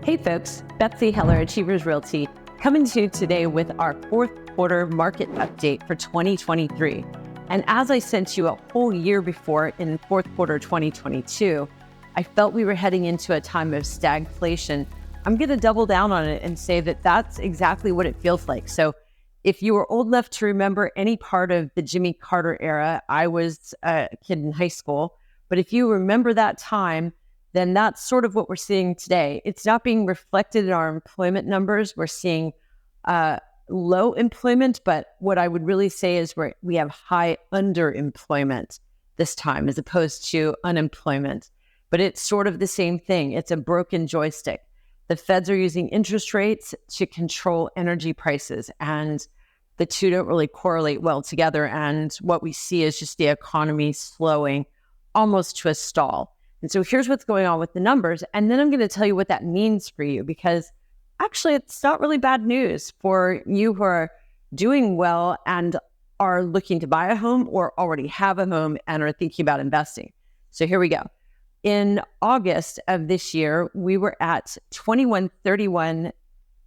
Hey folks, Betsy Heller, Achievers Realty, coming to you today with our fourth quarter market update for 2023. And as I sent you a whole year before in fourth quarter 2022, I felt we were heading into a time of stagflation. I'm going to double down on it and say that that's exactly what it feels like. So if you were old enough to remember any part of the Jimmy Carter era, I was a kid in high school, but if you remember that time, then that's sort of what we're seeing today. It's not being reflected in our employment numbers. We're seeing low employment, but what I would really say is we have high underemployment this time as opposed to unemployment. But it's sort of the same thing. It's a broken joystick. The feds are using interest rates to control energy prices, and the two don't really correlate well together. And what we see is just the economy slowing almost to a stall. And so here's what's going on with the numbers. And then I'm going to tell you what that means for you, because actually it's not really bad news for you who are doing well and are looking to buy a home or already have a home and are thinking about investing. So here we go. In August of this year, we were at 2131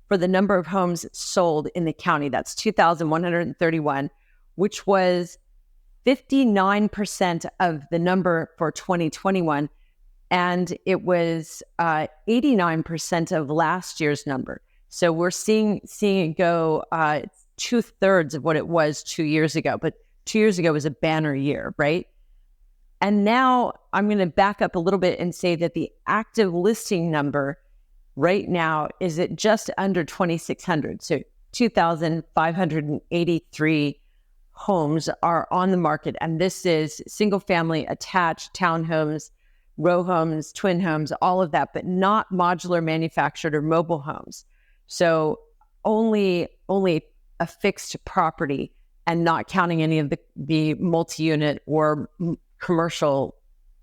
for the number of homes sold in the county. That's 2,131, which was 59% of the number for 2021. And it was 89% of last year's number. So we're seeing it go 2/3 of what it was 2 years ago. But 2 years ago was a banner year, right? And now I'm going to back up a little bit and say that the active listing number right now is at just under 2,600. So 2,583 homes are on the market. And this is single family, attached, townhomes, row homes, twin homes, all of that, but not modular manufactured or mobile homes. So only a fixed property and not counting any of the multi-unit or commercial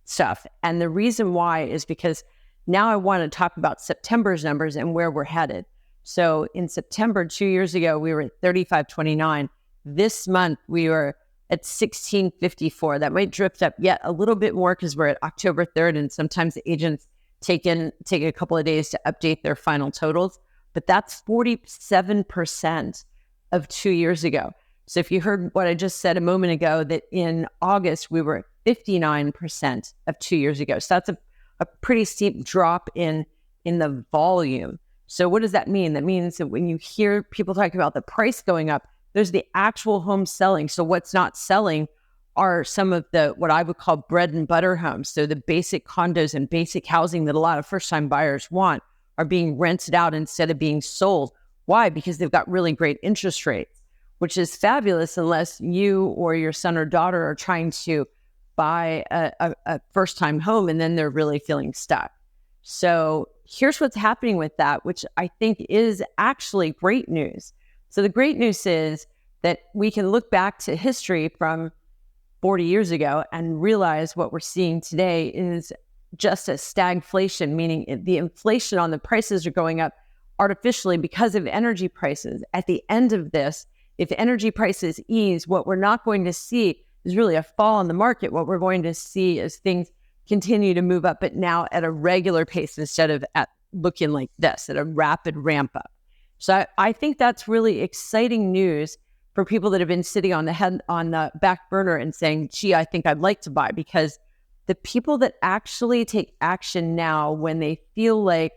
stuff. And the reason why is because now I want to talk about September's numbers and where we're headed. So in September, 2 years ago, we were at 3,529. This month, we were at 1,654. That might drift up yet a little bit more because we're at October 3rd, and sometimes the agents take a couple of days to update their final totals. But that's 47% of 2 years ago. So if you heard what I just said a moment ago, that in August, we were at 59% of 2 years ago. So that's a pretty steep drop in the volume. So what does that mean? That means that when you hear people talking about the price going up, there's the actual home selling. So what's not selling are some of the, what I would call bread and butter homes. So the basic condos and basic housing that a lot of first-time buyers want are being rented out instead of being sold. Why? Because they've got really great interest rates, which is fabulous unless you or your son or daughter are trying to buy a first-time home and then they're really feeling stuck. So here's what's happening with that, which I think is actually great news. So the great news is that we can look back to history from 40 years ago and realize what we're seeing today is just a stagflation, meaning the inflation on the prices are going up artificially because of energy prices. At the end of this, if energy prices ease, what we're not going to see is really a fall in the market. What we're going to see is things continue to move up, but now at a regular pace instead of at looking like this, at a rapid ramp up. So I think that's really exciting news for people that have been sitting on the back burner and saying, gee, I think I'd like to buy, because the people that actually take action now when they feel like,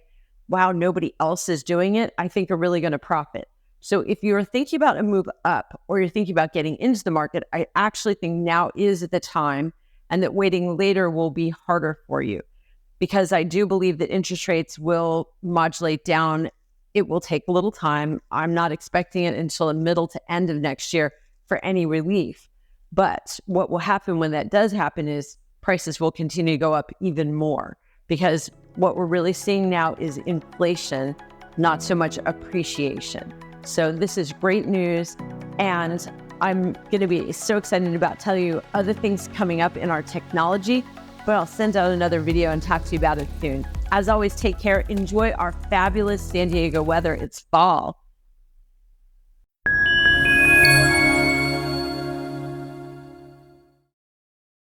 wow, nobody else is doing it, I think are really going to profit. So if you're thinking about a move up or you're thinking about getting into the market, I actually think now is the time, and that waiting later will be harder for you, because I do believe that interest rates will modulate down. It will take a little time. I'm not expecting it until the middle to end of next year for any relief. But what will happen when that does happen is prices will continue to go up even more, because what we're really seeing now is inflation, not so much appreciation. So this is great news. And I'm going to be so excited about telling you other things coming up in our technology, but I'll send out another video and talk to you about it soon. As always, take care. Enjoy our fabulous San Diego weather. It's fall.